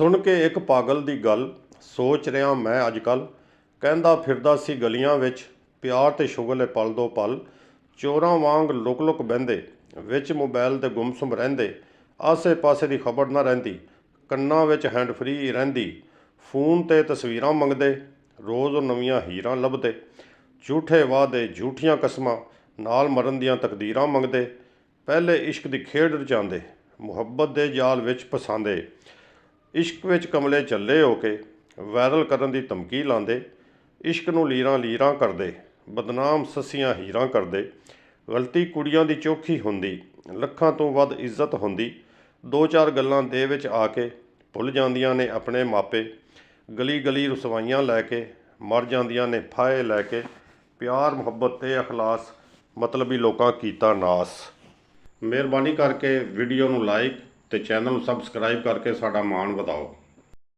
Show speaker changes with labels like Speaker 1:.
Speaker 1: ਸੁਣ ਕੇ ਇੱਕ ਪਾਗਲ ਦੀ ਗੱਲ ਸੋਚ ਰਿਹਾ ਮੈਂ ਅੱਜ ਕੱਲ੍ਹ। ਕਹਿੰਦਾ ਫਿਰਦਾ ਸੀ ਗਲੀਆਂ ਵਿੱਚ, ਪਿਆਰ ਤੇ ਸ਼ੁਗਲ ਏ ਪਲ ਦੋ ਪਲ। ਚੋਰਾਂ ਵਾਂਗ ਲੁਕ ਲੁਕ ਬਹਿੰਦੇ, ਵਿੱਚ ਮੋਬਾਈਲ ਤੇ ਗੁੰਮਸੁੰਮ ਰਹਿੰਦੇ। ਆਸੇ ਪਾਸੇ ਦੀ ਖਬਰ ਨਾ ਰਹਿੰਦੀ, ਕੰਨਾਂ ਵਿੱਚ ਹੈਂਡ ਫਰੀ ਰਹਿੰਦੀ। ਫੋਨ ਤੇ ਤਸਵੀਰਾਂ ਮੰਗਦੇ, ਰੋਜ਼ ਨਵੀਆਂ ਹੀਰਾਂ ਲੱਭਦੇ। ਝੂਠੇ ਵਾਅਦੇ, ਝੂਠੀਆਂ ਕਸਮਾਂ, ਨਾਲ ਮਰਨ ਦੀਆਂ ਤਕਦੀਰਾਂ ਮੰਗਦੇ। ਪਹਿਲੇ ਇਸ਼ਕ ਦੀ ਖੇਡ ਰਚਾਉਂਦੇ, ਮੁਹੱਬਤ ਦੇ ਜਾਲ ਵਿੱਚ ਫਸਾਉਂਦੇ। ਇਸ਼ਕ ਵਿੱਚ ਕਮਲੇ ਝੱਲੇ ਹੋ ਕੇ ਵਾਇਰਲ ਕਰਨ ਦੀ ਧਮਕੀ ਲਾਉਂਦੇ। ਇਸ਼ਕ ਨੂੰ ਲੀਰਾਂ ਲੀਰਾਂ ਕਰਦੇ, ਬਦਨਾਮ ਸੱਸੀਆਂ ਹੀਰਾਂ ਕਰਦੇ। ਗਲਤੀ ਕੁੜੀਆਂ ਦੀ ਚੋਖੀ ਹੁੰਦੀ, ਲੱਖਾਂ ਤੋਂ ਵੱਧ ਇੱਜ਼ਤ ਹੁੰਦੀ। ਦੋ ਚਾਰ ਗੱਲਾਂ ਦੇ ਵਿੱਚ ਆ ਕੇ ਭੁੱਲ ਜਾਂਦੀਆਂ ਨੇ ਆਪਣੇ ਮਾਪੇ। ਗਲੀ ਗਲੀ ਰਸਵਾਈਆਂ ਲੈ ਕੇ ਮਰ ਜਾਂਦੀਆਂ ਨੇ ਫਾਹੇ ਲੈ ਕੇ। ਪਿਆਰ ਮੁਹੱਬਤ ਤੇ ਅਖਲਾਸ ਮਤਲਬੀ ਲੋਕਾਂ ਕੀਤਾ ਨਾਸ। ਮਿਹਰਬਾਨੀ ਕਰਕੇ ਵੀਡੀਓ ਨੂੰ ਲਾਈਕ ਤੇ ਚੈਨਲ ਨੂੰ ਸਬਸਕ੍ਰਾਈਬ ਕਰਕੇ ਸਾਡਾ ਮਾਣ ਵਧਾਓ।